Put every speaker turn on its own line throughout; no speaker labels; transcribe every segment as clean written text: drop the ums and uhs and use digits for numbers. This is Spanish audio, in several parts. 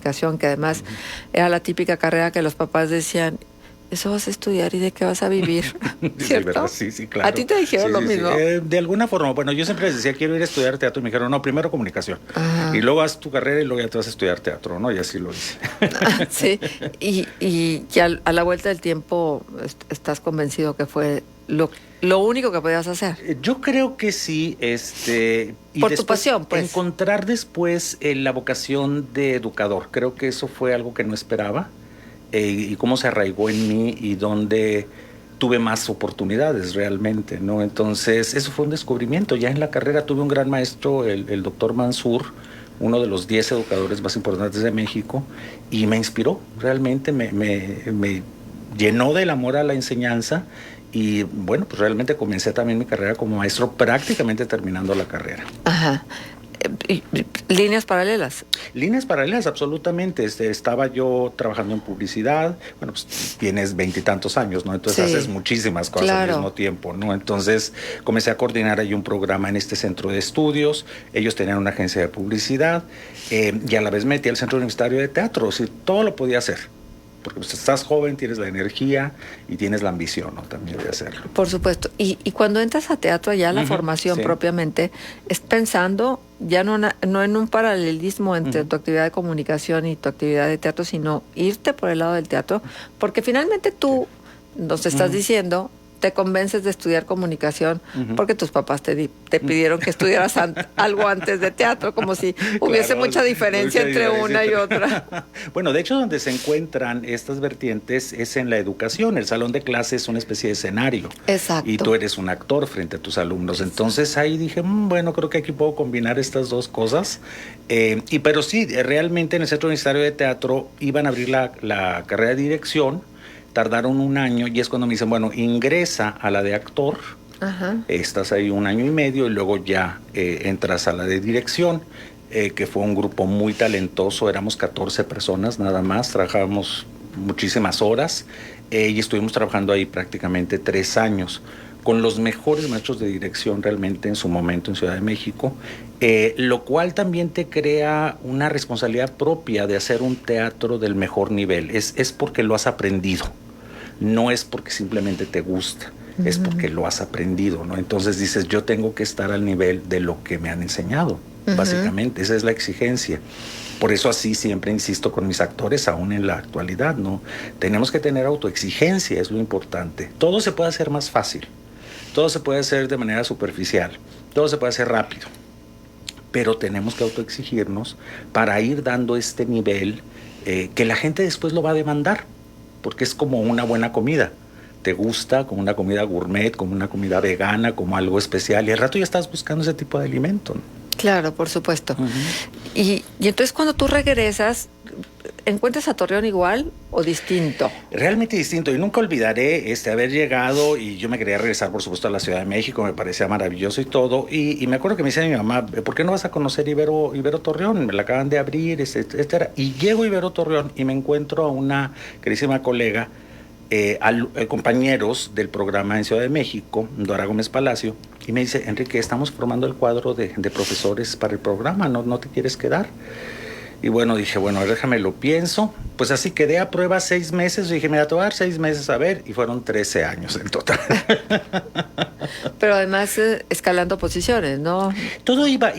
comunicación, que además era la típica carrera que los papás decían, eso vas a estudiar y de qué vas a vivir, ¿cierto?
¿Verdad? Sí, claro.
¿A ti te dijeron lo mismo?
De alguna forma, bueno, yo siempre les decía, quiero ir a estudiar teatro, y me dijeron, no, primero comunicación, y luego haz tu carrera y luego ya te vas a estudiar teatro, ¿no? Y así lo hice.
Sí, y a la vuelta del tiempo estás convencido que fue lo único que podías hacer.
Yo creo que sí, y
por tu pasión, pues.
Encontrar después la vocación de educador, creo que eso fue algo que no esperaba, y cómo se arraigó en mí y donde tuve más oportunidades realmente, ¿no? Entonces, eso fue un descubrimiento. Ya en la carrera tuve un gran maestro, el doctor Mansur, uno de los 10 educadores más importantes de México, y me inspiró, realmente me llenó del amor a la enseñanza. Y bueno, pues realmente comencé también mi carrera como maestro, prácticamente terminando la carrera.
Ajá. ¿Líneas paralelas?
Líneas paralelas, absolutamente. Estaba yo trabajando en publicidad. Bueno, pues tienes 20 y tantos años, ¿no? Entonces haces muchísimas cosas al mismo tiempo, ¿no? Entonces comencé a coordinar ahí un programa en este centro de estudios. Ellos tenían una agencia de publicidad, y a la vez metí al Centro Universitario de Teatro. O sea, todo lo podía hacer. Porque pues, estás joven, tienes la energía y tienes la ambición, ¿no? También de hacerlo.
Por supuesto. Y cuando entras a teatro, ya la formación propiamente, es pensando ya no en un paralelismo entre tu actividad de comunicación y tu actividad de teatro, sino irte por el lado del teatro, porque finalmente tú nos estás diciendo, te convences de estudiar comunicación porque tus papás te pidieron que estudiaras algo antes de teatro, como si hubiese mucha diferencia entre una y otra.
Bueno, de hecho, donde se encuentran estas vertientes es en la educación. El salón de clases es una especie de escenario.
Exacto.
Y tú eres un actor frente a tus alumnos. Entonces ahí dije, bueno, creo que aquí puedo combinar estas dos cosas. Pero sí, realmente en el Centro Universitario de Teatro iban a abrir la carrera de dirección. Tardaron un año y es cuando me dicen, bueno, ingresa a la de actor, estás ahí 1 año y medio y luego ya entras a la de dirección, que fue un grupo muy talentoso, éramos 14 personas nada más, trabajábamos muchísimas horas, y estuvimos trabajando ahí prácticamente 3 años con los mejores maestros de dirección realmente en su momento en Ciudad de México, lo cual también te crea una responsabilidad propia de hacer un teatro del mejor nivel. Es porque lo has aprendido, no es porque simplemente te gusta, es porque lo has aprendido, ¿no? Entonces dices, yo tengo que estar al nivel de lo que me han enseñado, básicamente, esa es la exigencia. Por eso así siempre insisto con mis actores, aún en la actualidad, ¿no? Tenemos que tener autoexigencia, es lo importante. Todo se puede hacer más fácil. Todo se puede hacer de manera superficial, todo se puede hacer rápido, pero tenemos que autoexigirnos para ir dando este nivel que la gente después lo va a demandar, porque es como una buena comida. Te gusta como una comida gourmet, como una comida vegana, como algo especial, y al rato ya estás buscando ese tipo de alimento, ¿no?
Claro, por supuesto. Y entonces cuando tú regresas, ¿encuentras a Torreón igual o distinto?
Realmente distinto. Y nunca olvidaré haber llegado, y yo me quería regresar, por supuesto, a la Ciudad de México, me parecía maravilloso y todo. Y me acuerdo que me decía mi mamá, ¿por qué no vas a conocer Ibero Torreón? Me la acaban de abrir, etcétera. Y llego a Ibero Torreón y me encuentro a una queridísima colega, compañeros del programa en Ciudad de México, Dora Gómez Palacio, y me dice, Enrique, estamos formando el cuadro de profesores para el programa, ¿no te quieres quedar? Y bueno, dije, bueno, déjame lo pienso. Pues así quedé a prueba 6 meses. Dije, mira, te voy a dar 6 meses a ver. Y fueron 13 años en total.
Pero además escalando posiciones, ¿no?
Todo iba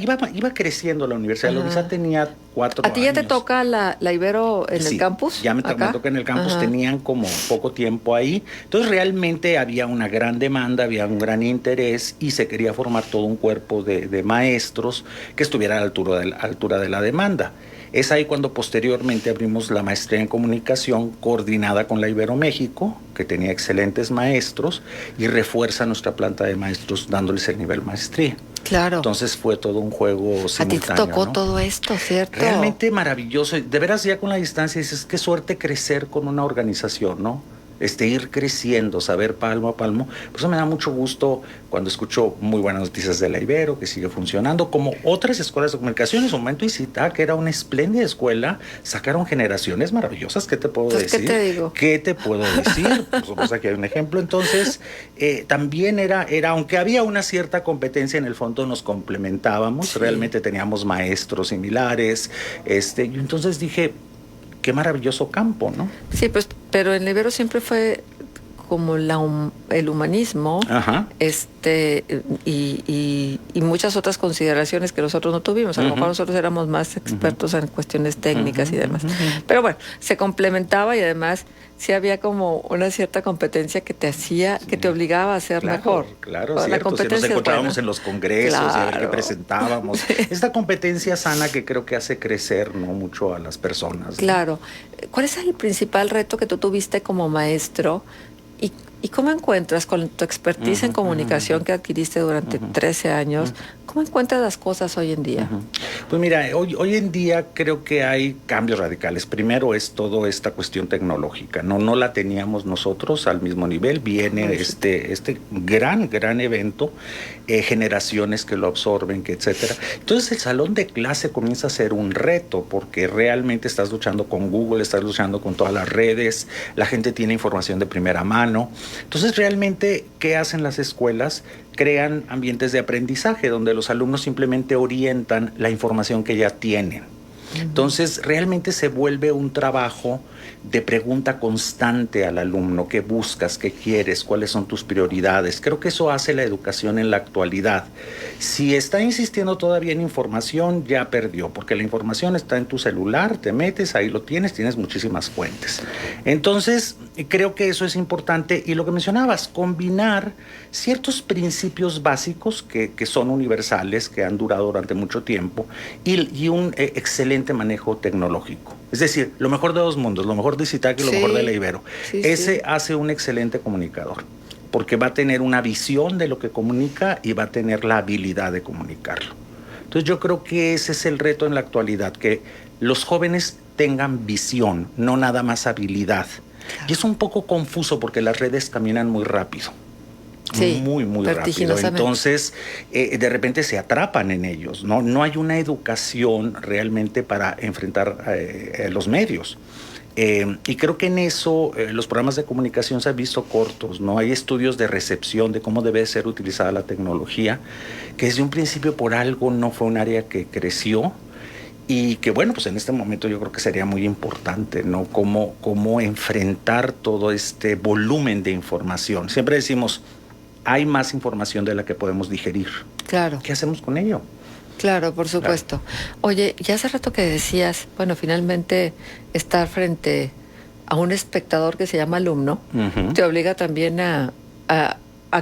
creciendo la universidad. La universidad tenía 4 años.
¿A ti ya te toca la Ibero en el campus?
Ya me toca en el campus. Tenían como poco tiempo ahí. Entonces realmente había una gran demanda, había un gran interés y se quería formar todo un cuerpo de maestros que estuviera a la altura de la demanda. Es ahí cuando posteriormente abrimos la maestría en comunicación coordinada con la Ibero México, que tenía excelentes maestros, y refuerza nuestra planta de maestros dándoles el nivel maestría.
Claro.
Entonces fue todo un juego simultáneo.
A ti te tocó, ¿no?, todo esto, ¿cierto?
Realmente maravilloso. De veras, ya con la distancia dices, qué suerte crecer con una organización, ¿no? Ir creciendo, saber palmo a palmo. Por eso me da mucho gusto cuando escucho muy buenas noticias de la Ibero, que sigue funcionando, como otras escuelas de comunicación. En su momento ICITA, que era una espléndida escuela, sacaron generaciones maravillosas. ¿Qué te puedo decir?
¿Qué te digo?
¿Qué te puedo decir? Por supuesto, aquí hay un ejemplo. Entonces, también era, aunque había una cierta competencia, en el fondo nos complementábamos. Sí. Realmente teníamos maestros similares. Y entonces dije, qué maravilloso campo, ¿no?
Sí, pues, pero en Ibero siempre fue como el humanismo,
Ajá.
y muchas otras consideraciones que nosotros no tuvimos. A lo mejor nosotros éramos más expertos en cuestiones técnicas y demás. Pero bueno, se complementaba y además sí había como una cierta competencia que te hacía, que te obligaba a ser mejor.
Claro,
la
cierto. Si nos encontrábamos en los congresos, y a ver qué presentábamos. Esta competencia sana que creo que hace crecer, ¿no?, mucho a las personas, ¿no?
Claro. ¿Cuál es el principal reto que tú tuviste como maestro? ¿Y cómo encuentras, con tu expertise en comunicación que adquiriste durante 13 años, cómo encuentras las cosas hoy en día?
Pues mira, hoy en día creo que hay cambios radicales. Primero es toda esta cuestión tecnológica. No la teníamos nosotros al mismo nivel. Viene este gran evento, generaciones que lo absorben, que etcétera. Entonces el salón de clase comienza a ser un reto, porque realmente estás luchando con Google, estás luchando con todas las redes, la gente tiene información de primera mano. Entonces, realmente, ¿qué hacen las escuelas? Crean ambientes de aprendizaje donde los alumnos simplemente orientan la información que ya tienen. Entonces, realmente se vuelve un trabajo de pregunta constante al alumno. ¿Qué buscas? ¿Qué quieres? ¿Cuáles son tus prioridades? Creo que eso hace la educación en la actualidad. Si está insistiendo todavía en información, ya perdió, porque la información está en tu celular, te metes, ahí lo tienes muchísimas fuentes. Entonces, creo que eso es importante. Y lo que mencionabas, combinar ciertos principios básicos que son universales, que han durado durante mucho tiempo, y un excelente manejo tecnológico. Es decir, lo mejor de dos mundos, lo mejor de Zitácuaro y lo mejor de la Ibero. Ese hace un excelente comunicador, porque va a tener una visión de lo que comunica y va a tener la habilidad de comunicarlo. Entonces yo creo que ese es el reto en la actualidad, que los jóvenes tengan visión, no nada más habilidad. Claro. Y es un poco confuso porque las redes caminan muy rápido. Sí, muy rápido. Entonces, de repente se atrapan en ellos, ¿no? No hay una educación realmente para enfrentar los medios. Y creo que en eso los programas de comunicación se han visto cortos, ¿no? Hay estudios de recepción de cómo debe ser utilizada la tecnología, que desde un principio por algo no fue un área que creció. Y que bueno, pues en este momento yo creo que sería muy importante, ¿no? Cómo enfrentar todo este volumen de información. Siempre decimos, hay más información de la que podemos digerir.
Claro.
¿Qué hacemos con ello?
Claro, por supuesto. Claro. Oye, ya hace rato que decías, bueno, finalmente estar frente a un espectador que se llama alumno, te obliga también a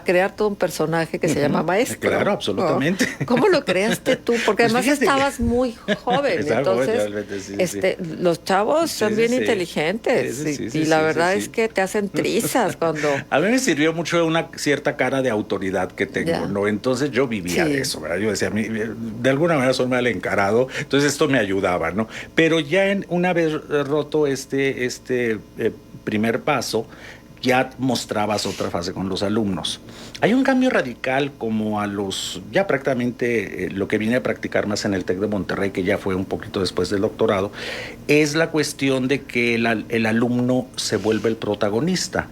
crear todo un personaje que se llama maestro.
Claro, absolutamente.
¿No? ¿Cómo lo creaste tú? Porque pues además estabas muy joven. Entonces, los chavos son bien inteligentes y la verdad es que te hacen trizas cuando...
A mí me sirvió mucho una cierta cara de autoridad que tengo, ¿no? Entonces yo vivía de eso, ¿verdad? Yo decía, de alguna manera soy mal encarado, entonces esto me ayudaba, ¿no? Pero ya una vez roto este primer paso, ya mostrabas otra fase con los alumnos. Hay un cambio radical como ya prácticamente lo que vine a practicar más en el TEC de Monterrey, que ya fue un poquito después del doctorado, es la cuestión de que el alumno se vuelve el protagonista.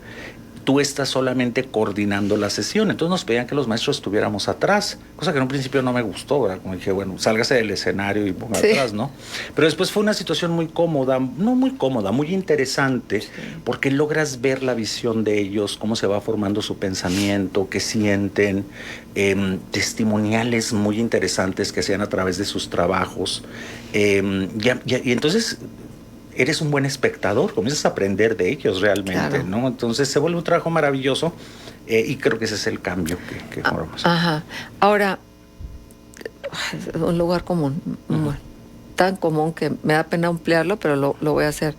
Tú estás solamente coordinando la sesión. Entonces nos pedían que los maestros estuviéramos atrás, cosa que en un principio no me gustó, ¿verdad? Como dije, bueno, sálgase del escenario y ponga atrás, ¿no? Pero después fue una situación muy cómoda, no muy cómoda, muy interesante, porque logras ver la visión de ellos, cómo se va formando su pensamiento, qué sienten, testimoniales muy interesantes que hacían a través de sus trabajos. Y entonces... eres un buen espectador, comienzas a aprender de ellos realmente, ¿no? Entonces se vuelve un trabajo maravilloso y creo que ese es el cambio que formamos.
Ajá. Ahora, un lugar común, tan común que me da pena ampliarlo, pero lo voy a hacer.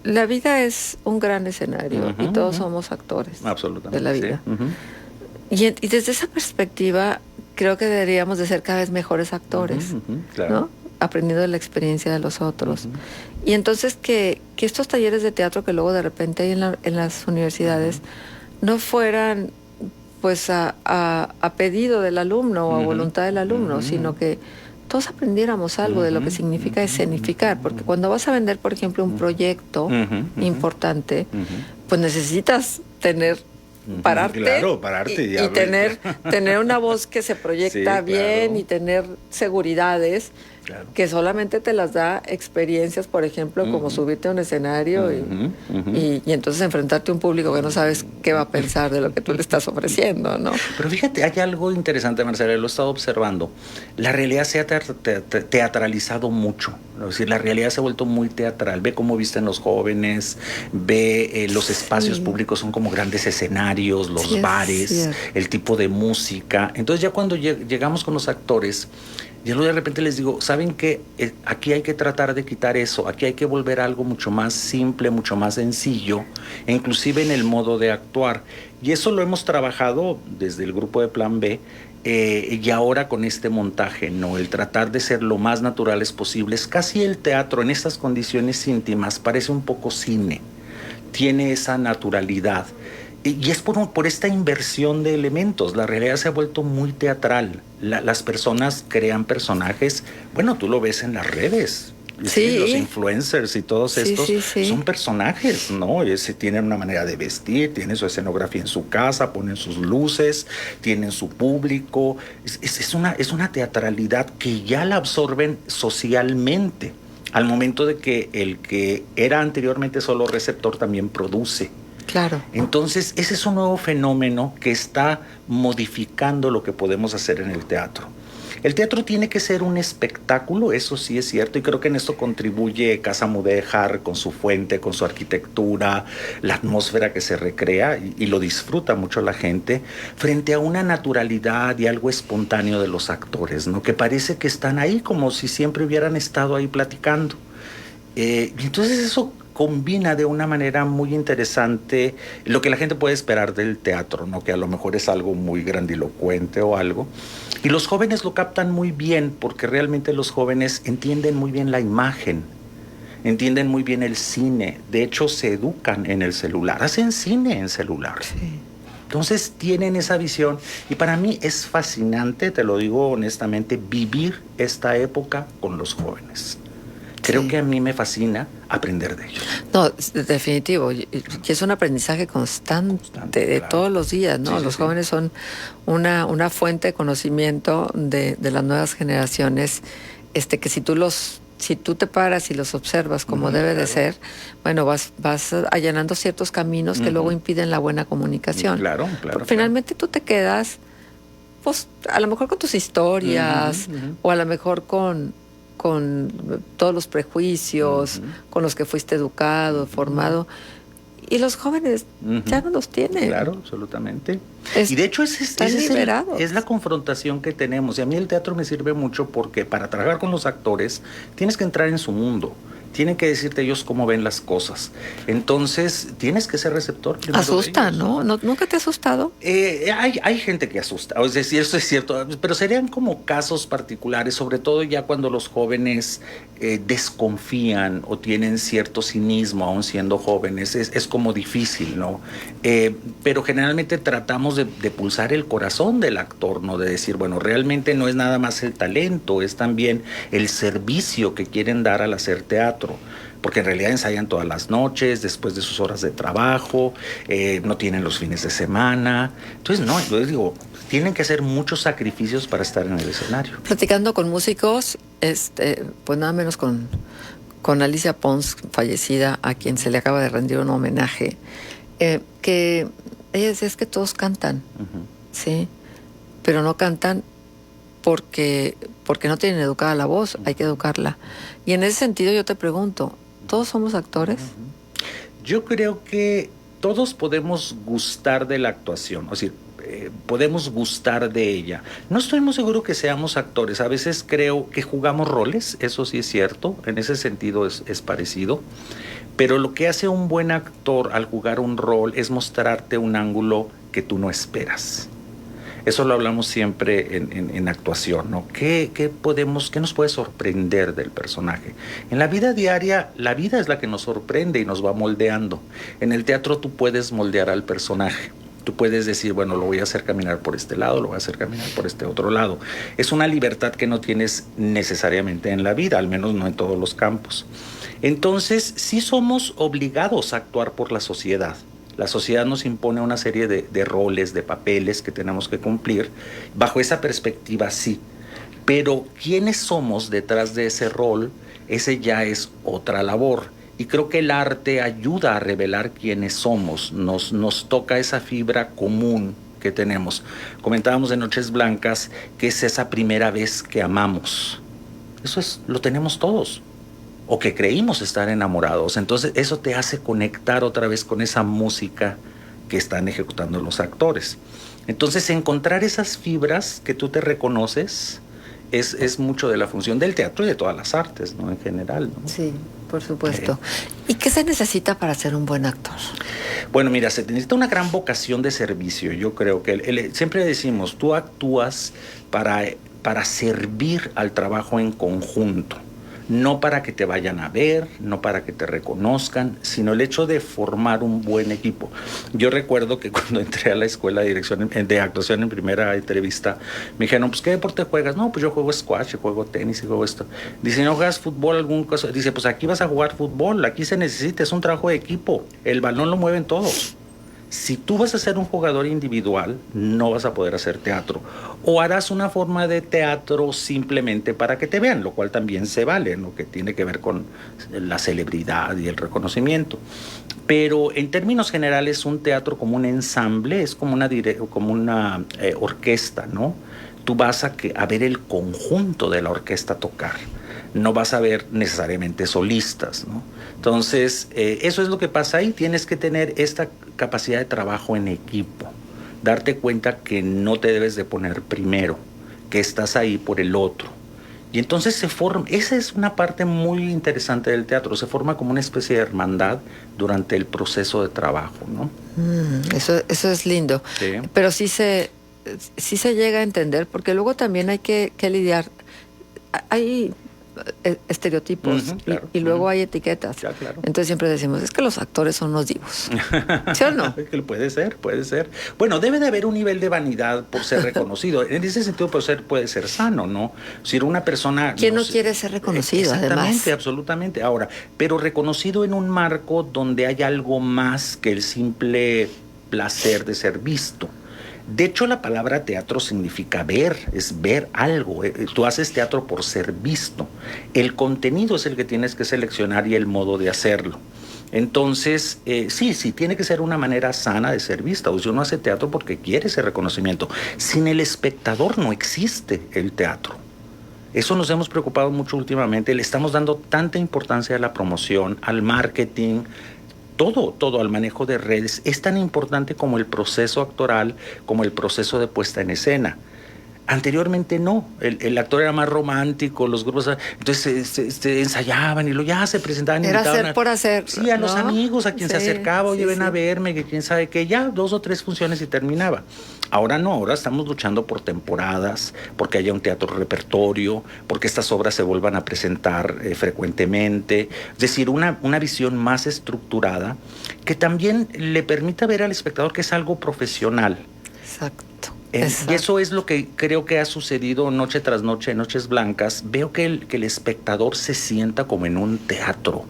La vida es un gran escenario y todos somos actores de la vida. Y desde esa perspectiva, creo que deberíamos de ser cada vez mejores actores, ¿no? Aprendiendo de la experiencia de los otros. Y entonces que estos talleres de teatro que luego de repente hay en las universidades no fueran pues a pedido del alumno o a voluntad del alumno, sino que todos aprendiéramos algo de lo que significa escenificar, porque cuando vas a vender, por ejemplo, un proyecto importante, pues necesitas pararte y tener una voz que se proyecta bien y tener seguridades
claro.
Que solamente te las da experiencias, por ejemplo, como subirte a un escenario y entonces enfrentarte a un público que no sabes qué va a pensar de lo que tú le estás ofreciendo, ¿no?
Pero fíjate, hay algo interesante, Marcela, lo he estado observando. La realidad se ha teatralizado mucho. Es decir, la realidad se ha vuelto muy teatral. Ve cómo visten los jóvenes, ve los espacios públicos son como grandes escenarios, los bares, el tipo de música. Entonces ya cuando llegamos con los actores, yo de repente les digo, ¿saben qué? Aquí hay que tratar de quitar eso, aquí hay que volver a algo mucho más simple, mucho más sencillo, e inclusive en el modo de actuar. Y eso lo hemos trabajado desde el grupo de Plan B, y ahora con este montaje, ¿no? El tratar de ser lo más naturales posibles. Casi el teatro en estas condiciones íntimas parece un poco cine, tiene esa naturalidad. Y es por esta inversión de elementos. La realidad se ha vuelto muy teatral. Las personas crean personajes. Bueno, tú lo ves en las redes.
Sí.
Los influencers y todos estos son personajes, ¿no? Tienen una manera de vestir, tienen su escenografía en su casa, ponen sus luces, tienen su público. Es una teatralidad que ya la absorben socialmente. Al momento de que el que era anteriormente solo receptor también produce.
Claro.
Entonces, ese es un nuevo fenómeno que está modificando lo que podemos hacer en el teatro. El teatro tiene que ser un espectáculo, eso sí es cierto, y creo que en esto contribuye Casa Mudéjar con su fuente, con su arquitectura, la atmósfera que se recrea y lo disfruta mucho la gente, frente a una naturalidad y algo espontáneo de los actores, ¿no? Que parece que están ahí como si siempre hubieran estado ahí platicando. Y entonces eso combina de una manera muy interesante lo que la gente puede esperar del teatro, ¿no? Que a lo mejor es algo muy grandilocuente o algo. Y los jóvenes lo captan muy bien porque realmente los jóvenes entienden muy bien la imagen, entienden muy bien el cine. De hecho, se educan en el celular, hacen cine en celular.
Sí.
Entonces tienen esa visión y para mí es fascinante, te lo digo honestamente, vivir esta época con los jóvenes. Creo que a mí me fascina aprender de ellos.
No, definitivo. Y es un aprendizaje constante de todos los días, ¿no? Los jóvenes son una fuente de conocimiento de las nuevas generaciones, que si tú te paras y los observas como debe de ser, bueno, vas allanando ciertos caminos que luego impiden la buena comunicación.
Claro.
Finalmente tú te quedas, pues, a lo mejor con tus historias, o a lo mejor con todos los prejuicios con los que fuiste educado, formado, y los jóvenes ya no los tienen.
Claro, absolutamente. Y de hecho es la confrontación que tenemos, y a mí el teatro me sirve mucho porque para trabajar con los actores tienes que entrar en su mundo. Tienen que decirte ellos cómo ven las cosas. Entonces, tienes que ser receptor.
Asusta, ¿no? ¿Nunca te ha asustado?
Hay gente que asusta. Es decir, eso es cierto. Pero serían como casos particulares, sobre todo ya cuando los jóvenes desconfían o tienen cierto cinismo, aún siendo jóvenes. Es como difícil, ¿no? Pero generalmente tratamos de pulsar el corazón del actor, ¿no? De decir, bueno, realmente no es nada más el talento, es también el servicio que quieren dar al hacer teatro. Porque en realidad ensayan todas las noches, después de sus horas de trabajo, no tienen los fines de semana. Entonces, no, yo les digo, tienen que hacer muchos sacrificios para estar en el escenario.
Platicando con músicos, pues nada menos con Alicia Pons, fallecida, a quien se le acaba de rendir un homenaje, que ella decía, es que todos cantan, ¿sí? Pero no cantan porque no tienen educada la voz, hay que educarla. Y en ese sentido yo te pregunto, ¿todos somos actores?
Yo creo que todos podemos gustar de la actuación, es decir, podemos gustar de ella. No estoy muy seguro que seamos actores, a veces creo que jugamos roles, eso sí es cierto, en ese sentido es parecido, pero lo que hace un buen actor al jugar un rol es mostrarte un ángulo que tú no esperas. Eso lo hablamos siempre en actuación, ¿no? ¿Qué nos puede sorprender del personaje? En la vida diaria, la vida es la que nos sorprende y nos va moldeando. En el teatro tú puedes moldear al personaje. Tú puedes decir, bueno, lo voy a hacer caminar por este lado, lo voy a hacer caminar por este otro lado. Es una libertad que no tienes necesariamente en la vida, al menos no en todos los campos. Entonces, sí somos obligados a actuar por la sociedad. La sociedad nos impone una serie de roles, de papeles que tenemos que cumplir. Bajo esa perspectiva, sí. Pero quiénes somos detrás de ese rol, ese ya es otra labor. Y creo que el arte ayuda a revelar quiénes somos, nos toca esa fibra común que tenemos. Comentábamos en Noches Blancas que es esa primera vez que amamos. Eso es, lo tenemos todos. O que creímos estar enamorados. Entonces eso te hace conectar otra vez con esa música que están ejecutando los actores. Entonces encontrar esas fibras que tú te reconoces es mucho de la función del teatro y de todas las artes, ¿no? En general, ¿no?
Sí, por supuesto. ¿Y qué se necesita para ser un buen actor?
Bueno, mira, se necesita una gran vocación de servicio. Yo creo que siempre decimos, tú actúas para servir al trabajo en conjunto. No para que te vayan a ver, no para que te reconozcan, sino el hecho de formar un buen equipo. Yo recuerdo que cuando entré a la escuela de actuación en primera entrevista, me dijeron, pues, ¿qué deporte juegas? No, pues yo juego squash, juego tenis y juego esto. Dice, ¿no juegas fútbol, algún cosa? Dice, pues aquí vas a jugar fútbol, aquí se necesita, es un trabajo de equipo, el balón lo mueven todos. Si tú vas a ser un jugador individual, no vas a poder hacer teatro. O harás una forma de teatro simplemente para que te vean, lo cual también se vale, ¿no? Que tiene que ver con la celebridad y el reconocimiento. Pero en términos generales, un teatro como un ensamble es como una orquesta, ¿no? Tú vas a ver el conjunto de la orquesta tocar. No vas a ver necesariamente solistas, ¿no? Entonces, eso es lo que pasa ahí. Tienes que tener esta capacidad de trabajo en equipo. Darte cuenta que no te debes de poner primero, que estás ahí por el otro. Y entonces esa es una parte muy interesante del teatro, se forma como una especie de hermandad durante el proceso de trabajo, ¿no?
Eso es lindo.
Sí.
Pero sí se llega a entender, porque luego también hay que lidiar. Hay estereotipos
Claro.
y luego hay etiquetas.
Ya, claro.
Entonces siempre decimos, es que los actores son los divos. ¿Sí o no?
Puede ser. Bueno, debe de haber un nivel de vanidad por ser reconocido. En ese sentido puede ser sano, ¿no? Si una persona...
¿Quién no quiere ser reconocido, además?
Exactamente, absolutamente. Ahora, pero reconocido en un marco donde hay algo más que el simple placer de ser visto. De hecho, la palabra teatro significa ver, es ver algo. Tú haces teatro por ser visto. El contenido es el que tienes que seleccionar y el modo de hacerlo. Entonces, sí, tiene que ser una manera sana de ser vista. O sea, uno hace teatro porque quiere ese reconocimiento. Sin el espectador no existe el teatro. Eso nos hemos preocupado mucho últimamente. Le estamos dando tanta importancia a la promoción, al marketing, todo al manejo de redes. Es tan importante como el proceso actoral, como el proceso de puesta en escena. Anteriormente no, el actor era más romántico, los grupos, entonces se ensayaban y ya se presentaban.
Era hacer por hacer.
Sí, a los amigos, a quien se acercaba, oye, ven a verme, que quién sabe qué, ya 2 o 3 funciones y terminaba. Ahora no, ahora estamos luchando por temporadas, porque haya un teatro repertorio, porque estas obras se vuelvan a presentar frecuentemente. Es decir, una visión más estructurada que también le permita ver al espectador que es algo profesional.
Exacto.
Y eso es lo que creo que ha sucedido noche tras noche, Noches Blancas. Veo que el espectador se sienta como en un teatro.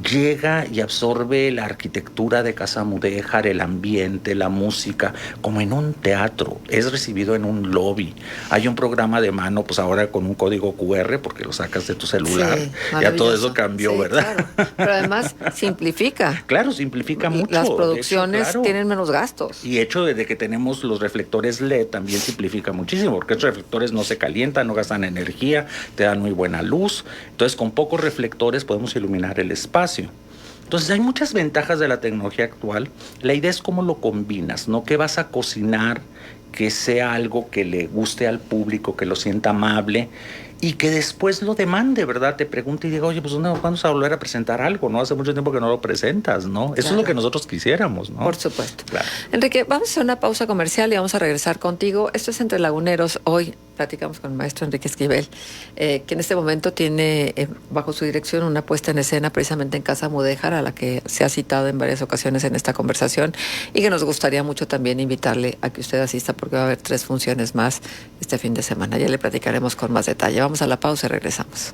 Llega y absorbe la arquitectura de Casa Mudéjar, el ambiente, la música, como en un teatro. Es recibido en un lobby. Hay un programa de mano, pues ahora con un código QR, porque lo sacas de tu celular. Sí, ya todo eso cambió, ¿verdad?
Claro. Pero además simplifica.
Claro, simplifica mucho.
Las producciones
hecho, claro,
tienen menos gastos.
Y hecho desde que tenemos los reflectores LED también simplifica muchísimo, porque estos reflectores no se calientan, no gastan energía, te dan muy buena luz. Entonces, con pocos reflectores podemos iluminar el espacio. Entonces hay muchas ventajas de la tecnología actual. La idea es cómo lo combinas, ¿no? ¿Qué vas a cocinar? Que sea algo que le guste al público, que lo sienta amable y que después lo demande, ¿verdad? Te pregunte y diga, oye, pues ¿cuándo vas a volver a presentar algo? ¿No? Hace mucho tiempo que no lo presentas, ¿no? Claro. Eso es lo que nosotros quisiéramos, ¿no?
Por supuesto.
Claro.
Enrique, vamos a hacer una pausa comercial y vamos a regresar contigo. Esto es Entre Laguneros. Hoy platicamos con el maestro Enrique Esquivel, que en este momento tiene bajo su dirección una puesta en escena precisamente en Casa Mudéjar, a la que se ha citado en varias ocasiones en esta conversación y que nos gustaría mucho también invitarle a que usted asista porque va a haber 3 funciones más este fin de semana. Ya le platicaremos con más detalle. Vamos a la pausa y regresamos.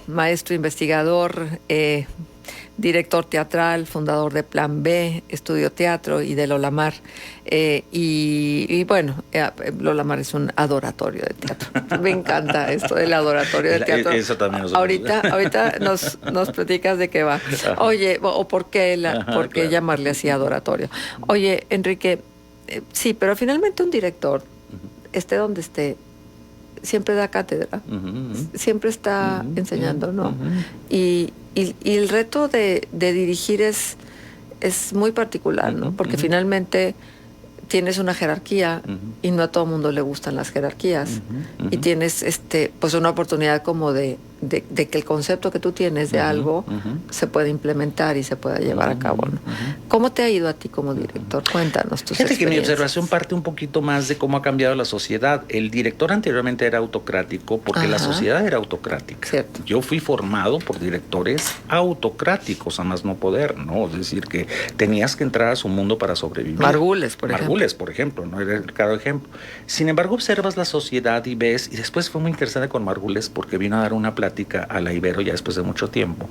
maestro investigador, director teatral, fundador de Plan B, Estudio Teatro y de Lola Mar. Y bueno, Lola Mar es un adoratorio de teatro. Me encanta esto del adoratorio de teatro.
Eso también
ahorita nos platicas de qué va. Oye, o por qué claro, llamarle así adoratorio. Oye, Enrique, sí, pero finalmente un director, esté donde esté, siempre da cátedra, siempre está enseñando, ¿no? Y el reto de dirigir es muy particular, ¿no? Porque finalmente tienes una jerarquía y no a todo mundo le gustan las jerarquías. Y tienes pues una oportunidad como de que el concepto que tú tienes de algo se pueda implementar y se pueda llevar a cabo, ¿no? ¿Cómo te ha ido a ti como director? Cuéntanos tus experiencias.
Fíjate que mi observación parte un poquito más de cómo ha cambiado la sociedad. El director anteriormente era autocrático porque la sociedad era autocrática.
Cierto.
Yo fui formado por directores autocráticos, a más no poder, ¿no? Es decir, que tenías que entrar a su mundo para sobrevivir.
Margules, por
ejemplo, ¿no? Era el claro ejemplo. Sin embargo, observas la sociedad y ves, y después fue muy interesante con Margules porque vino a dar una plática a la Ibero ya después de mucho tiempo.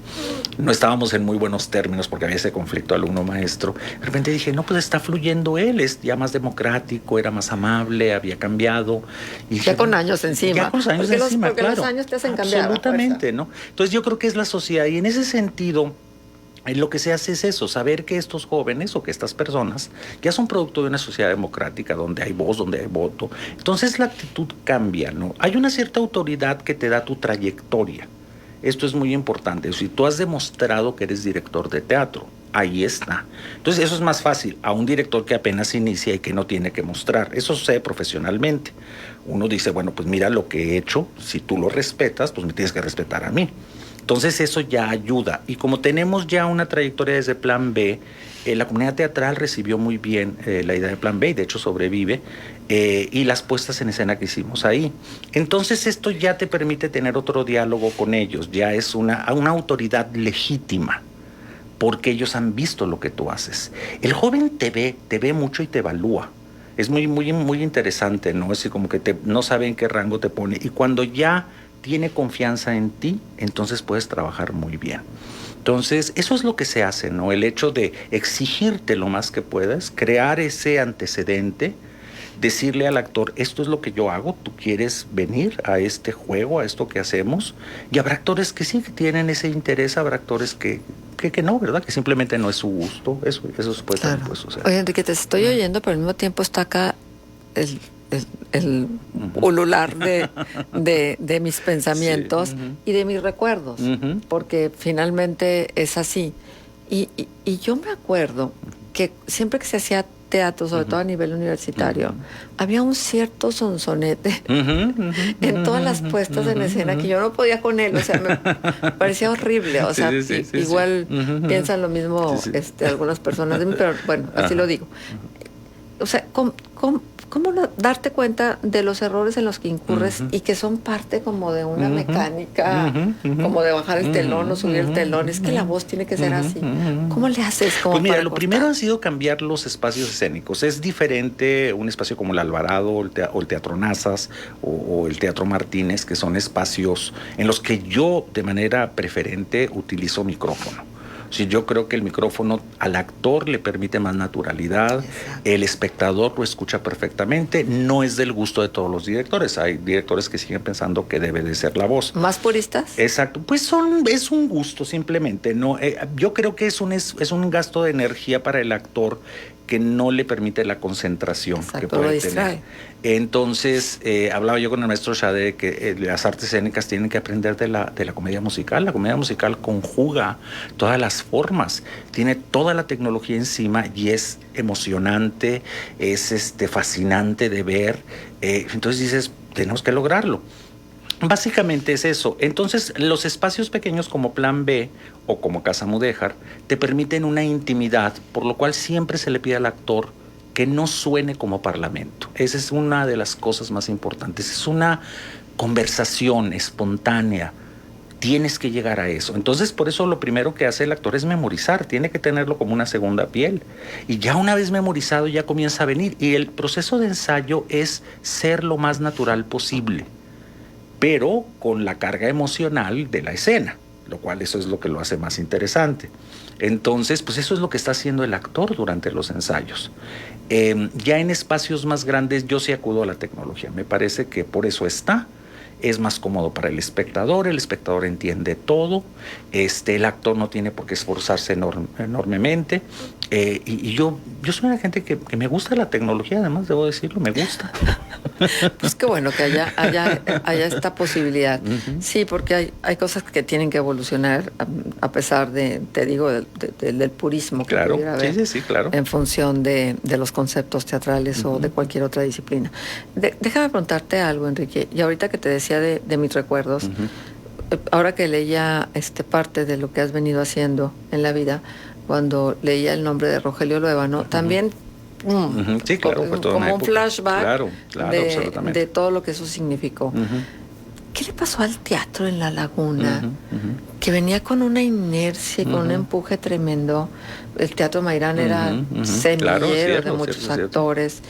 No estábamos en muy buenos términos porque había ese conflicto alumno-maestro. De repente dije, no, pues está fluyendo él, es ya más democrático, era más amable, había cambiado. Y
ya con años encima.
Ya con los años encima,
porque
claro.
Los años te hacen cambiar.
Absolutamente, ¿no? Entonces yo creo que es la sociedad y en ese sentido lo que se hace es eso, saber que estos jóvenes o que estas personas ya son producto de una sociedad democrática donde hay voz, donde hay voto. Entonces la actitud cambia, ¿no? Hay una cierta autoridad que te da tu trayectoria. Esto es muy importante. Si tú has demostrado que eres director de teatro, ahí está. Entonces eso es más fácil a un director que apenas inicia y que no tiene que mostrar. Eso sucede profesionalmente. Uno dice, bueno, pues mira lo que he hecho, si tú lo respetas, pues me tienes que respetar a mí. Entonces eso ya ayuda. Y como tenemos ya una trayectoria desde Plan B, la comunidad teatral recibió muy bien la idea de Plan B y de hecho sobrevive, y las puestas en escena que hicimos ahí. Entonces esto ya te permite tener otro diálogo con ellos, ya es una autoridad legítima, porque ellos han visto lo que tú haces. El joven te ve mucho y te evalúa. Es muy, muy, muy interesante, ¿no? Es decir, como que no sabe en qué rango te pone. Y cuando ya tiene confianza en ti, entonces puedes trabajar muy bien. Entonces, eso es lo que se hace, ¿no? El hecho de exigirte lo más que puedas, crear ese antecedente, decirle al actor, esto es lo que yo hago, tú quieres venir a este juego, a esto que hacemos. Y habrá actores que sí que tienen ese interés, habrá actores que no, ¿verdad? Que simplemente no es su gusto. Eso puede suceder.
Oye, Enrique, te estoy oyendo, pero al mismo tiempo está acá el ulular de mis pensamientos y de mis recuerdos, porque finalmente es así. Y yo me acuerdo que siempre que se hacía teatro, sobre todo a nivel universitario, había un cierto sonsonete en todas las puestas en escena que yo no podía con él, o sea, me parecía horrible, o sea, igual piensan lo mismo algunas personas de mí, pero bueno, así lo digo. O sea, ¿cómo no darte cuenta de los errores en los que incurres y que son parte como de una mecánica, como de bajar el telón o subir el telón? Es que la voz tiene que ser así. ¿Cómo le haces?
Pues mira, lo primero ha sido cambiar los espacios escénicos. Es diferente un espacio como el Alvarado o el Teatro Nazas o el Teatro Martínez, que son espacios en los que yo de manera preferente utilizo micrófono. Sí, yo creo que el micrófono al actor le permite más naturalidad. Exacto. El espectador lo escucha perfectamente. No es del gusto de todos los directores. Hay directores que siguen pensando que debe de ser la voz.
¿Más puristas?
Exacto. Pues es un gusto simplemente. No, yo creo que es un gasto de energía para el actor que no le permite la concentración.
Exacto,
que puede
lo distrae.
tener. Entonces, hablaba yo con el maestro Schade que las artes escénicas tienen que aprender de la comedia musical. La comedia musical conjuga todas las formas, tiene toda la tecnología encima y es emocionante, es fascinante de ver. Entonces dices, tenemos que lograrlo. Básicamente es eso. Entonces, los espacios pequeños como Plan B o como Casa Mudéjar te permiten una intimidad, por lo cual siempre se le pide al actor que no suene como parlamento. Esa es una de las cosas más importantes. Es una conversación espontánea. Tienes que llegar a eso. Entonces, por eso lo primero que hace el actor es memorizar. Tiene que tenerlo como una segunda piel. Y ya una vez memorizado, ya comienza a venir. Y el proceso de ensayo es ser lo más natural posible. pero con la carga emocional de la escena, lo cual eso es lo que lo hace más interesante. Entonces, pues eso es lo que está haciendo el actor durante los ensayos. Ya en espacios más grandes yo sí acudo a la tecnología, me parece que por eso está. Es más cómodo para el espectador entiende todo, el actor no tiene por qué esforzarse enormemente, y yo soy una gente que me gusta la tecnología, además debo decirlo, me gusta.
Pues qué bueno que haya esta posibilidad. Uh-huh. Sí, porque hay cosas que tienen que evolucionar a pesar de, te digo, del purismo que
claro,
pudiera haber,
sí, claro,
en función de los conceptos teatrales o de cualquier otra disciplina. Déjame preguntarte algo, Enrique, y ahorita que te decía de mis recuerdos, ahora que leía parte de lo que has venido haciendo en la vida, cuando leía el nombre de Rogelio Luébano, también
sí, claro, fue toda
como un flashback
claro,
de todo lo que eso significó. ¿Qué le pasó al teatro en La Laguna? Que venía con una inercia y con un empuje tremendo. El Teatro Mairán era semillero de muchos actores.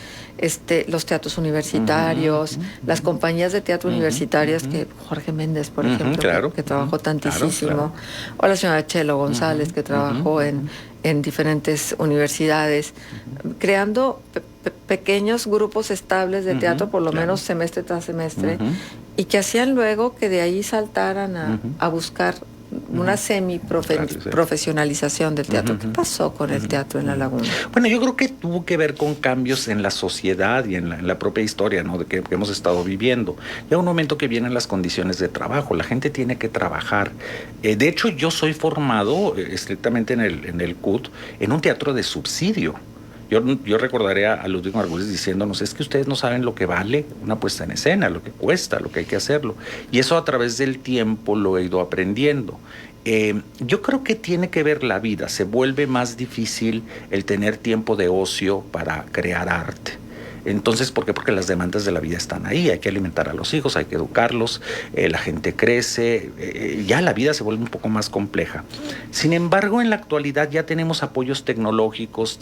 Los teatros universitarios, las compañías de teatro universitarias, que Jorge Méndez, por ejemplo, que trabajó tantísimo, o la señora Chelo González, que trabajó en diferentes universidades, creando pequeños grupos estables de teatro, por lo menos semestre tras semestre, y que hacían luego que de ahí saltaran a buscar una semi-profesionalización del teatro. ¿Qué pasó con el teatro en La Laguna?
Bueno, yo creo que tuvo que ver con cambios en la sociedad y en la propia historia, ¿no?, de que hemos estado viviendo. Ya un momento que vienen las condiciones de trabajo, la gente tiene que trabajar. De hecho, yo soy formado estrictamente en el CUT en un teatro de subsidio. Yo recordaré a Ludwig Margulis diciéndonos, es que ustedes no saben lo que vale una puesta en escena, lo que cuesta, lo que hay que hacerlo. Y eso a través del tiempo lo he ido aprendiendo. Yo creo que tiene que ver la vida, se vuelve más difícil el tener tiempo de ocio para crear arte. Entonces, ¿por qué? Porque las demandas de la vida están ahí, hay que alimentar a los hijos, hay que educarlos, la gente crece, ya la vida se vuelve un poco más compleja. Sin embargo, en la actualidad ya tenemos apoyos tecnológicos,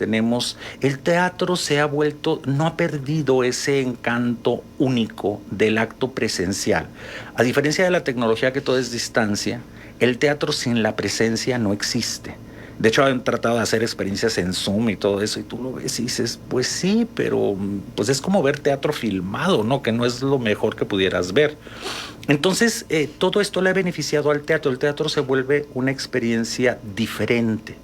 el teatro se ha vuelto, no ha perdido ese encanto único del acto presencial. A diferencia de la tecnología, que todo es distancia, el teatro sin la presencia no existe. De hecho, han tratado de hacer experiencias en Zoom y todo eso, y tú lo ves y dices, pues sí, pero pues es como ver teatro filmado, ¿no? Que no es lo mejor que pudieras ver. Entonces, todo esto le ha beneficiado al teatro. El teatro se vuelve una experiencia diferente.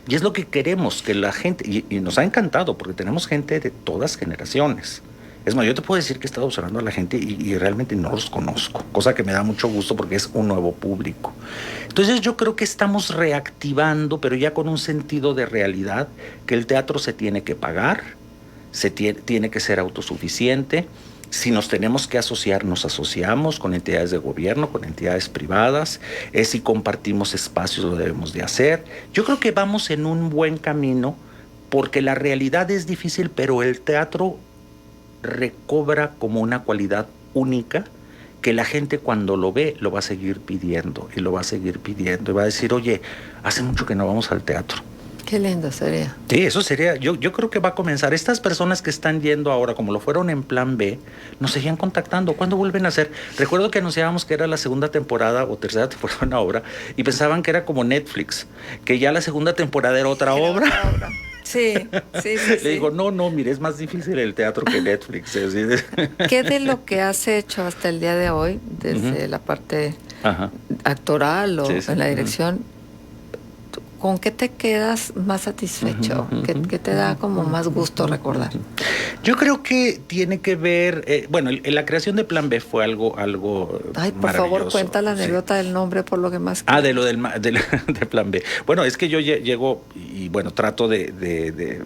Y es lo que queremos, que la gente, y nos ha encantado, porque tenemos gente de todas generaciones. Es más, yo te puedo decir que he estado observando a la gente y realmente no los conozco, cosa que me da mucho gusto porque es un nuevo público. Entonces yo creo que estamos reactivando, pero ya con un sentido de realidad, que el teatro se tiene que pagar, tiene que ser autosuficiente. Si nos tenemos que asociar, nos asociamos con entidades de gobierno, con entidades privadas. Si compartimos espacios, lo debemos de hacer. Yo creo que vamos en un buen camino, porque la realidad es difícil, pero el teatro recobra como una cualidad única que la gente, cuando lo ve, lo va a seguir pidiendo y lo va a seguir pidiendo y va a decir, oye, hace mucho que no vamos al teatro.
Qué lindo sería.
Sí, eso sería, yo creo que va a comenzar. Estas personas que están yendo ahora, como lo fueron en Plan B, nos seguían contactando. ¿Cuándo vuelven a hacer? Recuerdo que anunciábamos que era la segunda temporada o tercera temporada de una obra y pensaban que era como Netflix, que ya la segunda temporada era otra obra.
Sí.
Le digo, no, mire, es más difícil el teatro que Netflix.
¿Qué de lo que has hecho hasta el día de hoy, desde la parte actoral o en la dirección, con qué te quedas más satisfecho? ¿Qué te da como más gusto recordar?
Yo creo que tiene que ver, la creación de Plan B fue algo
Ay, por favor, cuenta la anécdota del nombre, por lo que más...
de Plan B. Bueno, es que yo llego y trato de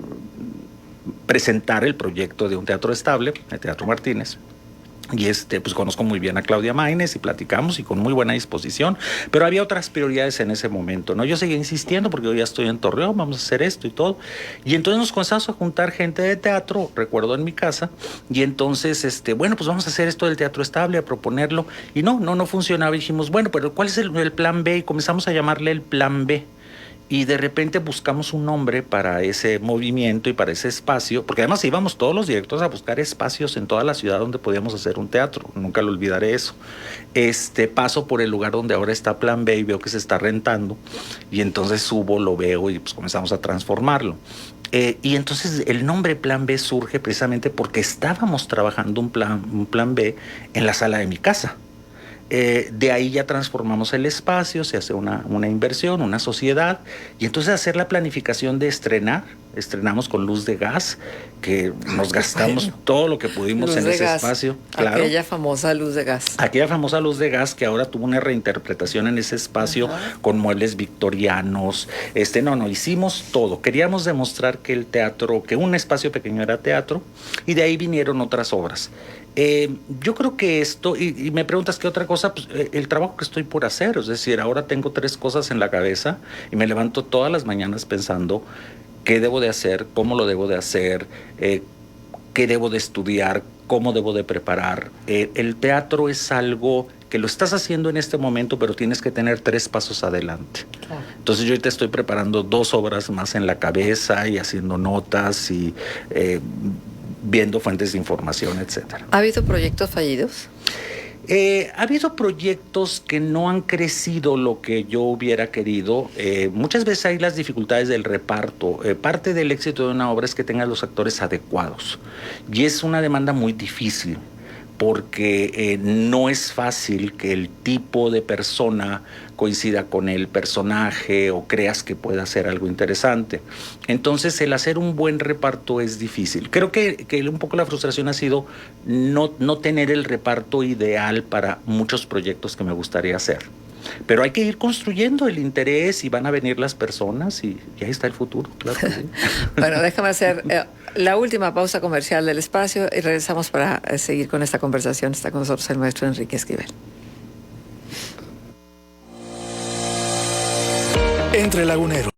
presentar el proyecto de un teatro estable, el Teatro Martínez. Y pues conozco muy bien a Claudia Maínez y platicamos y con muy buena disposición, pero había otras prioridades en ese momento, ¿no? Yo seguía insistiendo porque yo ya estoy en Torreón, vamos a hacer esto y todo. Y entonces nos comenzamos a juntar gente de teatro, recuerdo en mi casa, y entonces, pues vamos a hacer esto del teatro estable, a proponerlo. Y no funcionaba. Y dijimos, bueno, pero ¿cuál es el plan B? Y comenzamos a llamarle el Plan B. Y de repente buscamos un nombre para ese movimiento y para ese espacio, porque además íbamos todos los directores a buscar espacios en toda la ciudad donde podíamos hacer un teatro, nunca lo olvidaré eso. Paso por el lugar donde ahora está Plan B y veo que se está rentando, y entonces subo, lo veo y pues comenzamos a transformarlo. Y entonces el nombre Plan B surge precisamente porque estábamos trabajando un plan B en la sala de mi casa. De ahí ya transformamos el espacio, se hace una inversión, una sociedad, y entonces hacer la planificación de estrenamos con luz de gas, que nos gastamos todo lo que pudimos en ese espacio.
Claro. Aquella famosa luz de gas.
Aquella famosa luz de gas que ahora tuvo una reinterpretación en ese espacio con muebles victorianos. Hicimos todo. Queríamos demostrar que el teatro, que un espacio pequeño era teatro, y de ahí vinieron otras obras. Yo creo que esto, y me preguntas qué otra cosa, pues el trabajo que estoy por hacer, es decir, ahora tengo 3 cosas en la cabeza y me levanto todas las mañanas pensando qué debo de hacer, cómo lo debo de hacer, qué debo de estudiar, cómo debo de preparar. El teatro es algo que lo estás haciendo en este momento, pero tienes que tener 3 pasos adelante. Claro. Entonces yo ahorita estoy preparando 2 obras más en la cabeza y haciendo notas y viendo fuentes de información, etcétera.
¿Ha habido proyectos fallidos?
Ha habido proyectos que no han crecido lo que yo hubiera querido. Muchas veces hay las dificultades del reparto. Parte del éxito de una obra es que tenga los actores adecuados. Y es una demanda muy difícil, porque no es fácil que el tipo de persona coincida con el personaje o creas que pueda hacer algo interesante. Entonces, el hacer un buen reparto es difícil. Creo que un poco la frustración ha sido no tener el reparto ideal para muchos proyectos que me gustaría hacer. Pero hay que ir construyendo el interés y van a venir las personas y ahí está el futuro, claro que sí.
Bueno, déjame hacer la última pausa comercial del espacio y regresamos para seguir con esta conversación. Está con nosotros el maestro Enrique Esquivel.
Entre Laguneros.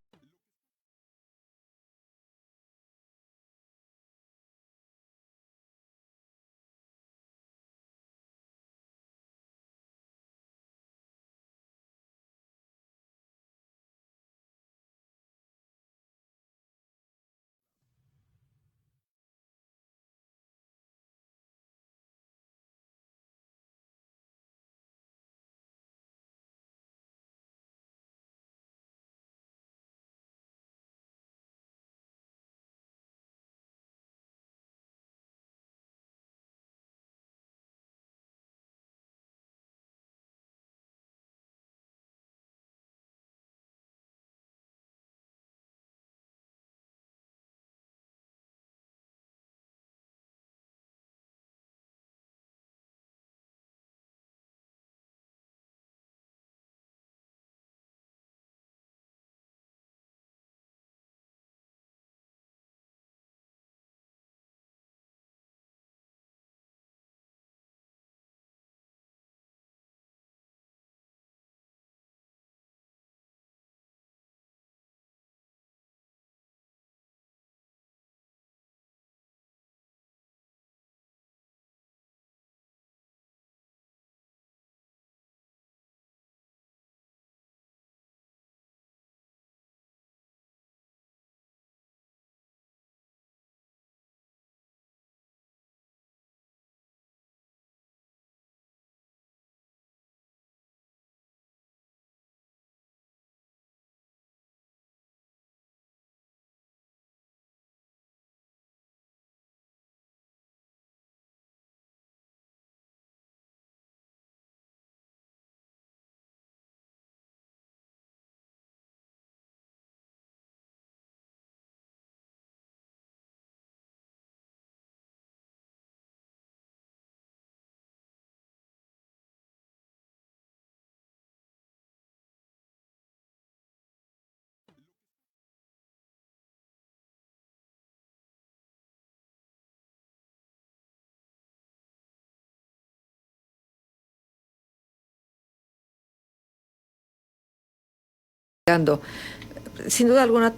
Sin duda alguna,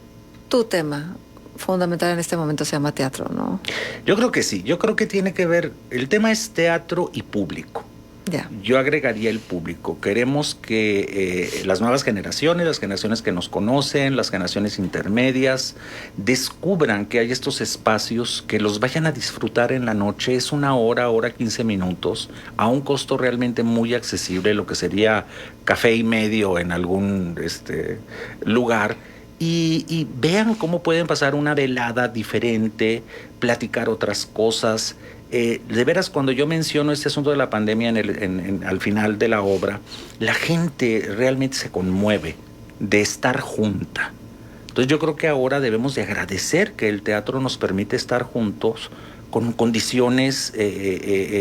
tu tema fundamental en este momento se llama teatro, ¿no?
Yo creo que sí, yo creo que tiene que ver, el tema es teatro y público. Yo agregaría el público. Queremos que las nuevas generaciones, las generaciones que nos conocen, las generaciones intermedias, descubran que hay estos espacios, que los vayan a disfrutar en la noche. Es 1 hora 15 minutos, a un costo realmente muy accesible, lo que sería café y medio en algún lugar. Y vean cómo pueden pasar una velada diferente, platicar otras cosas. De veras, cuando yo menciono este asunto de la pandemia al final de la obra, la gente realmente se conmueve de estar junta. Entonces yo creo que ahora debemos de agradecer que el teatro nos permite estar juntos con condiciones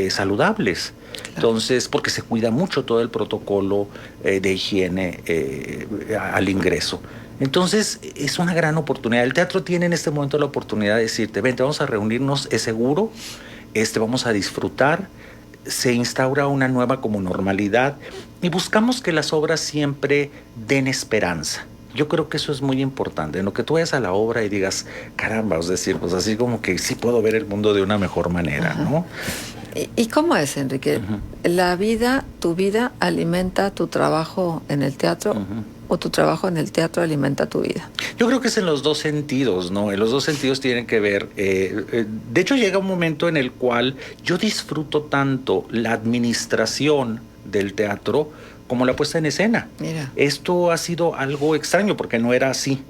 saludables. Claro. Entonces, porque se cuida mucho todo el protocolo de higiene al ingreso. Entonces, es una gran oportunidad. El teatro tiene en este momento la oportunidad de decirte, vente, vamos a reunirnos, es seguro, vamos a disfrutar, se instaura una nueva como normalidad y buscamos que las obras siempre den esperanza. Yo creo que eso es muy importante, en lo que tú vayas a la obra y digas, caramba, es decir, pues así como que sí puedo ver el mundo de una mejor manera, ¿no?
¿Y cómo es, Enrique? Tu vida alimenta tu trabajo en el teatro, o tu trabajo en el teatro alimenta tu vida.
Yo creo que es en los dos sentidos, ¿no? En los dos sentidos tienen que ver. De hecho, llega un momento en el cual yo disfruto tanto la administración del teatro como la puesta en escena.
Mira.
Esto ha sido algo extraño porque no era así.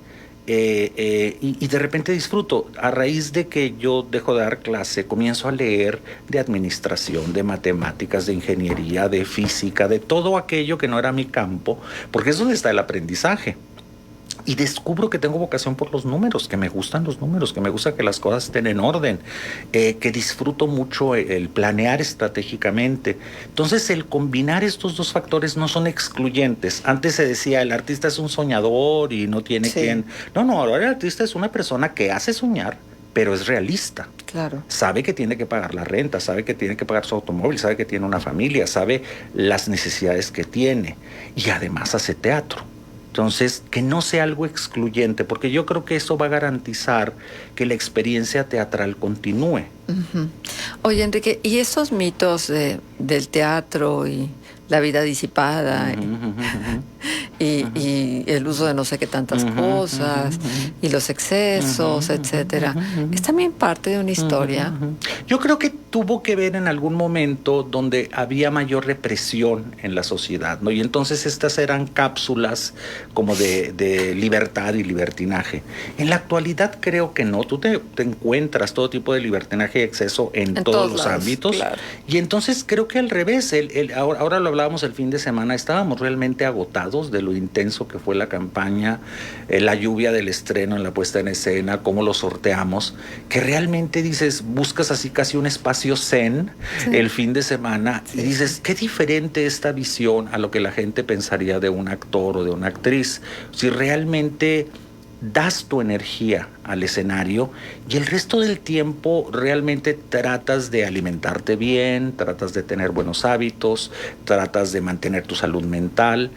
Y de repente disfruto. A raíz de que yo dejo de dar clase, comienzo a leer de administración, de matemáticas, de ingeniería, de física, de todo aquello que no era mi campo, porque es donde está el aprendizaje. Y descubro que tengo vocación por los números, que me gustan los números, que me gusta que las cosas estén en orden, que disfruto mucho el planear estratégicamente. Entonces, el combinar estos dos factores no son excluyentes. Antes se decía, el artista es un soñador y no tiene quien... No, ahora el artista es una persona que hace soñar, pero es realista.
Claro.
Sabe que tiene que pagar la renta, sabe que tiene que pagar su automóvil, sabe que tiene una familia, sabe las necesidades que tiene y además hace teatro. Entonces, que no sea algo excluyente, porque yo creo que eso va a garantizar que la experiencia teatral continúe.
Uh-huh. Oye, Enrique, ¿y esos mitos del teatro y la vida disipada y el uso de no sé qué tantas cosas y los excesos, etcétera, es también parte de una historia?
Yo creo que tuvo que ver en algún momento donde había mayor represión en la sociedad, ¿no? Y entonces estas eran cápsulas como de libertad y libertinaje. En la actualidad creo que no. Tú te encuentras todo tipo de libertinaje y exceso en todos los ámbitos. Claro. Y entonces creo que al revés, ahora lo hablábamos el fin de semana, estábamos realmente agotados de lo intenso que fue la campaña, la lluvia del estreno en la puesta en escena, cómo lo sorteamos, que realmente dices, buscas así casi un espacio zen el fin de semana y dices, qué diferente esta visión a lo que la gente pensaría de un actor o de una actriz. Si realmente das tu energía al escenario y el resto del tiempo realmente tratas de alimentarte bien, tratas de tener buenos hábitos, tratas de mantener tu salud mental.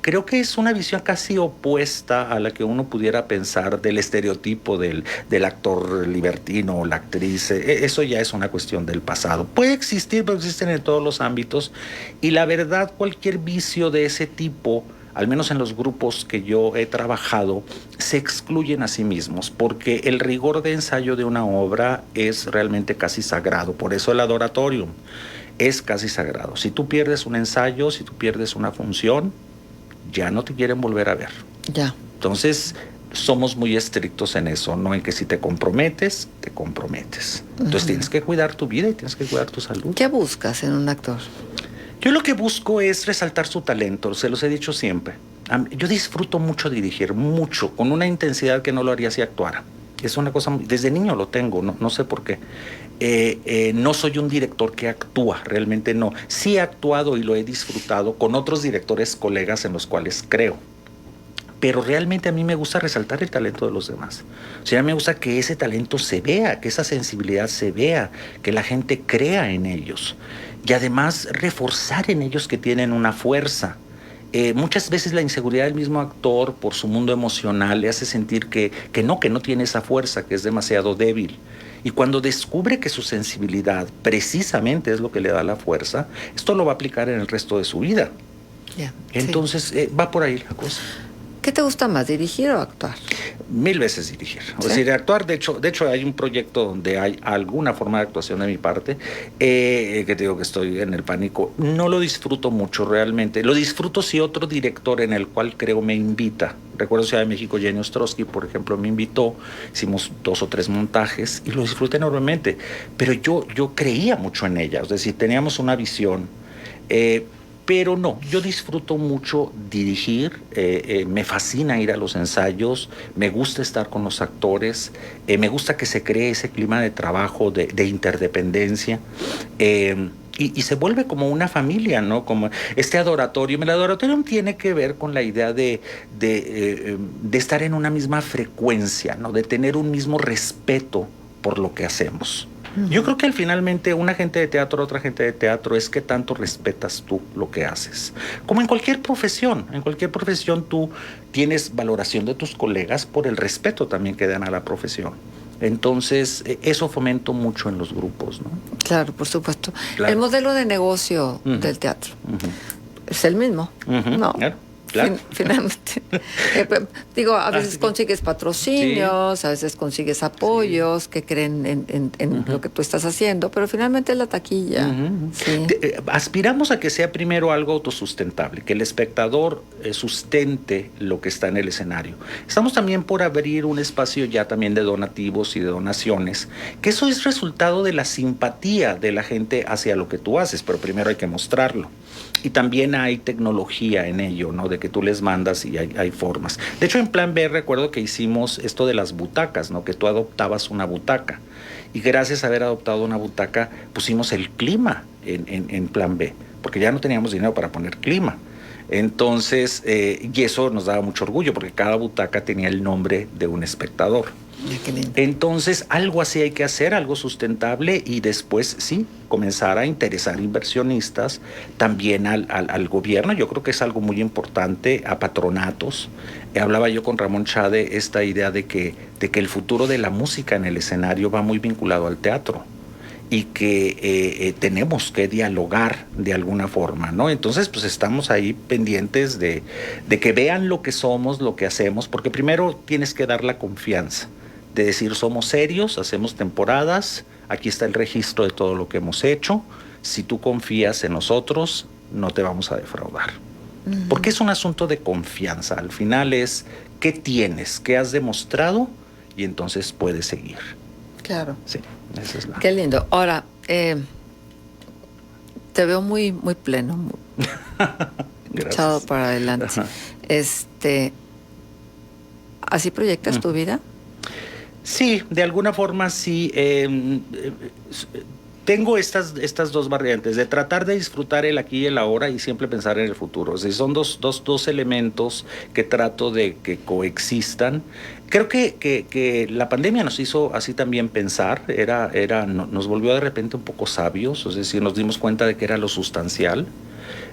Creo que es una visión casi opuesta a la que uno pudiera pensar del estereotipo del actor libertino o la actriz. Eso ya es una cuestión del pasado. Puede existir, pero existen en todos los ámbitos. Y la verdad, cualquier vicio de ese tipo, al menos en los grupos que yo he trabajado, se excluyen a sí mismos, porque el rigor de ensayo de una obra es realmente casi sagrado. Por eso el adoratorium es casi sagrado. Si tú pierdes un ensayo, si tú pierdes una función, ya no te quieren volver a ver.
Ya.
Entonces, somos muy estrictos en eso, ¿no? En que si te comprometes, te comprometes. Entonces, tienes que cuidar tu vida y tienes que cuidar tu salud.
¿Qué buscas en un actor?
Yo lo que busco es resaltar su talento, se los he dicho siempre. Yo disfruto mucho dirigir, mucho, con una intensidad que no lo haría si actuara. Es una cosa, desde niño lo tengo, no sé por qué. No soy un director que actúa, realmente no. Sí he actuado y lo he disfrutado con otros directores, colegas en los cuales creo. Pero realmente a mí me gusta resaltar el talento de los demás. O sea, a mí me gusta que ese talento se vea, que esa sensibilidad se vea, que la gente crea en ellos. Y además reforzar en ellos que tienen una fuerza. Muchas veces la inseguridad del mismo actor por su mundo emocional le hace sentir que no tiene esa fuerza, que es demasiado débil. Y cuando descubre que su sensibilidad precisamente es lo que le da la fuerza, esto lo va a aplicar en el resto de su vida.
Yeah,
entonces,
sí.
Va por ahí la cosa.
¿Qué te gusta más, dirigir o actuar?
1000 veces dirigir.
¿Sí?
O sea, actuar, de hecho hay un proyecto donde hay alguna forma de actuación de mi parte, que te digo que estoy en el pánico. No lo disfruto mucho realmente. Lo disfruto si otro director en el cual creo me invita. Recuerdo Ciudad de México, Jenny Ostrowski, por ejemplo, me invitó, hicimos 2 o 3 montajes y lo disfruté enormemente. Pero yo creía mucho en ella, es decir, teníamos una visión. Pero no, yo disfruto mucho dirigir, me fascina ir a los ensayos, me gusta estar con los actores, me gusta que se cree ese clima de trabajo, de interdependencia, y se vuelve como una familia, ¿no? Como este adoratorium. El adoratorium tiene que ver con la idea de estar en una misma frecuencia, ¿no? De tener un mismo respeto por lo que hacemos. Yo creo que finalmente una gente de teatro, otra gente de teatro, es que tanto respetas tú lo que haces. Como en cualquier profesión tú tienes valoración de tus colegas por el respeto también que dan a la profesión. Entonces, eso fomento mucho en los grupos, ¿no?
Claro, por supuesto.
Claro.
El modelo de negocio del teatro es el mismo, ¿no?
Claro.
Finalmente. Digo, a veces consigues patrocinios, a veces consigues apoyos que creen en lo que tú estás haciendo, pero finalmente es la taquilla. Sí.
Aspiramos a que sea primero algo autosustentable, que el espectador sustente lo que está en el escenario. Estamos también por abrir un espacio ya también de donativos y de donaciones, que eso es resultado de la simpatía de la gente hacia lo que tú haces, pero primero hay que mostrarlo. Y también hay tecnología en ello, ¿no? De que tú les mandas y hay formas. De hecho, en Plan B recuerdo que hicimos esto de las butacas, ¿no? Que tú adoptabas una butaca. Y gracias a haber adoptado una butaca, pusimos el clima en Plan B, porque ya no teníamos dinero para poner clima. Entonces, y eso nos daba mucho orgullo, porque cada butaca tenía el nombre de un espectador.
Qué lindo.
Entonces, algo así hay que hacer, algo sustentable, y después sí, comenzar a interesar inversionistas, también al gobierno. Yo creo que es algo muy importante, a patronatos. Hablaba yo con Ramón Chade esta idea de que el futuro de la música en el escenario va muy vinculado al teatro, y que tenemos que dialogar de alguna forma, ¿no? Entonces, pues estamos ahí pendientes de que vean lo que somos, lo que hacemos, porque primero tienes que dar la confianza de decir, somos serios, hacemos temporadas, aquí está el registro de todo lo que hemos hecho, si tú confías en nosotros, no te vamos a defraudar. Porque es un asunto de confianza, al final es qué tienes, qué has demostrado, y entonces puedes seguir.
Claro.
Sí, esa es la...
Qué lindo. Ahora, te veo muy, muy pleno, muy echado para adelante.
Ajá.
¿Así proyectas tu vida?
Sí, de alguna forma sí. Tengo estas 2 variantes, de tratar de disfrutar el aquí y el ahora y siempre pensar en el futuro. O sea, son dos elementos que trato de que coexistan. Creo que la pandemia nos hizo así también pensar, nos volvió de repente un poco sabios, es decir, nos dimos cuenta de que era lo sustancial.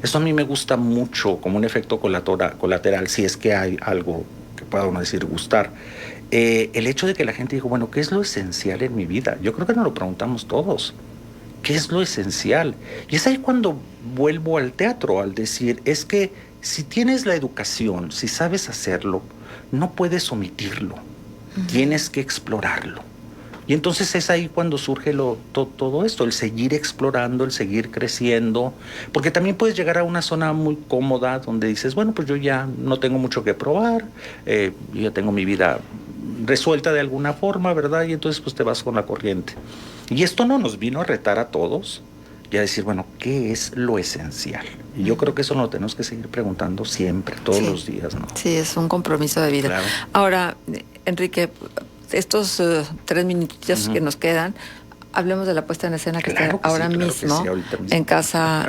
Eso a mí me gusta mucho como un efecto colateral, si es que hay algo que pueda uno decir gustar. El hecho de que la gente dijo, bueno, ¿qué es lo esencial en mi vida? Yo creo que nos lo preguntamos todos. ¿Qué es lo esencial? Y es ahí cuando vuelvo al teatro, al decir, es que si tienes la educación, si sabes hacerlo, no puedes omitirlo. Tienes que explorarlo. Y entonces es ahí cuando surge todo esto, el seguir explorando, el seguir creciendo, porque también puedes llegar a una zona muy cómoda donde dices, bueno, pues yo ya no tengo mucho que probar, yo ya tengo mi vida resuelta de alguna forma, ¿verdad? Y entonces pues te vas con la corriente. Y esto no nos vino a retar a todos y a decir, bueno, ¿qué es lo esencial? Y yo creo que eso lo tenemos que seguir preguntando siempre, todos los días, ¿no?
Sí, es un compromiso de vida.
Claro.
Ahora, Enrique, estos 3 minutitos que nos quedan, hablemos de la puesta en escena que
Claro
está
que
ahora
sí, claro
mismo,
que sí, ahorita mismo.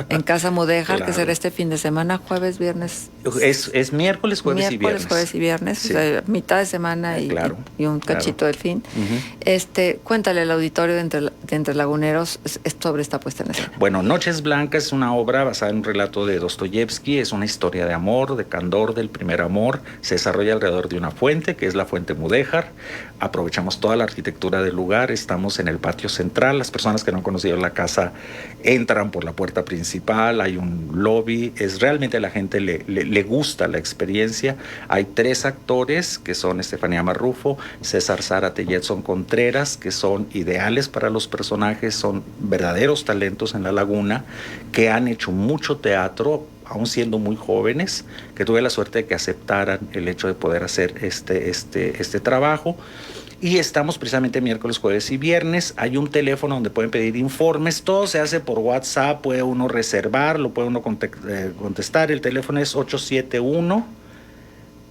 en Casa Mudéjar,
Claro.
que será este fin de semana, jueves, viernes.
Es miércoles, jueves y viernes.
Jueves y viernes,
Sí.
o sea, mitad de semana
Claro,
y un cachito del fin.
Ujú.
Cuéntale al auditorio de Entre Laguneros es sobre esta puesta en escena.
Bueno, Noches Blancas es una obra basada en un relato de Dostoyevsky, es una historia de amor, de candor, del primer amor, se desarrolla alrededor de una fuente, que es la Fuente Mudéjar. Aprovechamos toda la arquitectura del lugar, estamos en el patio central, las personas que no han conocido la casa entran por la puerta principal, hay un lobby, realmente a la gente le gusta la experiencia. Hay 3 actores que son Estefanía Marrufo, César Zárate y Edson Contreras, que son ideales para los personajes, son verdaderos talentos en la laguna, que han hecho mucho teatro, aún siendo muy jóvenes, que tuve la suerte de que aceptaran el hecho de poder hacer este trabajo. Y estamos precisamente miércoles, jueves y viernes. Hay un teléfono donde pueden pedir informes. Todo se hace por WhatsApp. Puede uno reservar, lo puede uno contestar. El teléfono es 871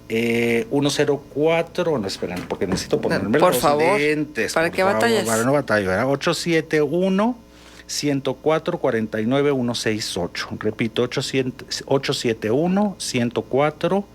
104. No, esperen, porque necesito ponerme
por
los
favor,
lentes.
¿para qué batallas?
Para no batallar. Era 871 104 49 168. Repito, 871 104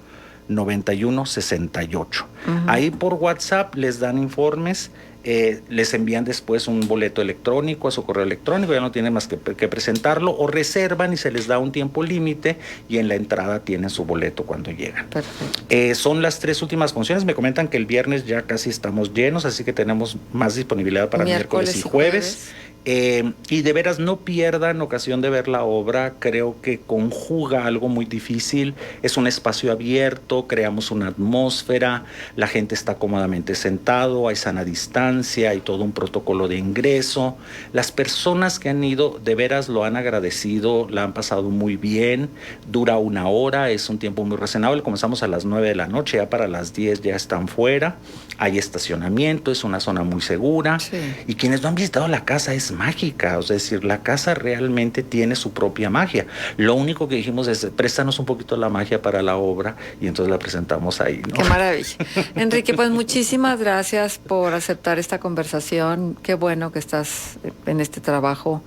9168. Ahí por WhatsApp les dan informes, les envían después un boleto electrónico a su correo electrónico, ya no tienen más que presentarlo, o reservan y se les da un tiempo límite y en la entrada tienen su boleto cuando llegan.
Perfecto.
Son las 3 últimas funciones. Me comentan que el viernes ya casi estamos llenos, así que tenemos más disponibilidad para miércoles y jueves. Y de veras no pierdan ocasión de ver la obra, creo que conjuga algo muy difícil, es un espacio abierto, creamos una atmósfera, la gente está cómodamente sentado, hay sana distancia, hay todo un protocolo de ingreso, las personas que han ido de veras lo han agradecido, la han pasado muy bien, dura 1 hora, es un tiempo muy razonable, comenzamos a las 9 de la noche, ya para las 10 ya están fuera, hay estacionamiento, es una zona muy segura,
sí.
Y quienes no han visitado la casa es mágica, es decir, la casa realmente tiene su propia magia. Lo único que dijimos es, préstanos un poquito la magia para la obra y entonces la presentamos ahí, ¿no?
Qué maravilla. Enrique, pues muchísimas gracias por aceptar esta conversación. Qué bueno que estás en este trabajo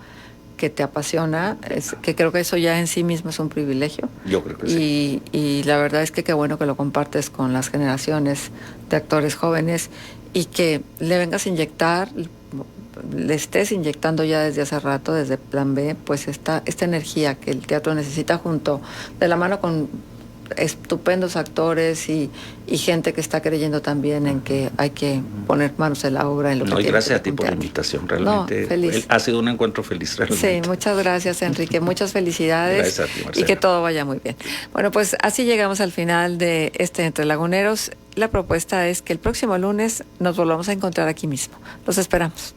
que te apasiona, que creo que eso ya en sí mismo es un privilegio.
Yo creo que sí.
Y la verdad es que qué bueno que lo compartes con las generaciones de actores jóvenes y que le vengas a inyectar, le estés inyectando ya desde hace rato, desde Plan B, pues esta energía que el teatro necesita junto, de la mano con estupendos actores y gente que está creyendo también en que hay que poner manos en la obra, en lo que
y gracias a ti
un
por la
teatro.
invitación, realmente
Feliz.
Ha sido un encuentro feliz realmente.
Sí, muchas gracias, Enrique, muchas felicidades.
Gracias a ti, Marcela.
Y que todo vaya muy bien. Bueno, pues así llegamos al final de Entre Laguneros. La propuesta es que el próximo lunes nos volvamos a encontrar aquí mismo. Los esperamos.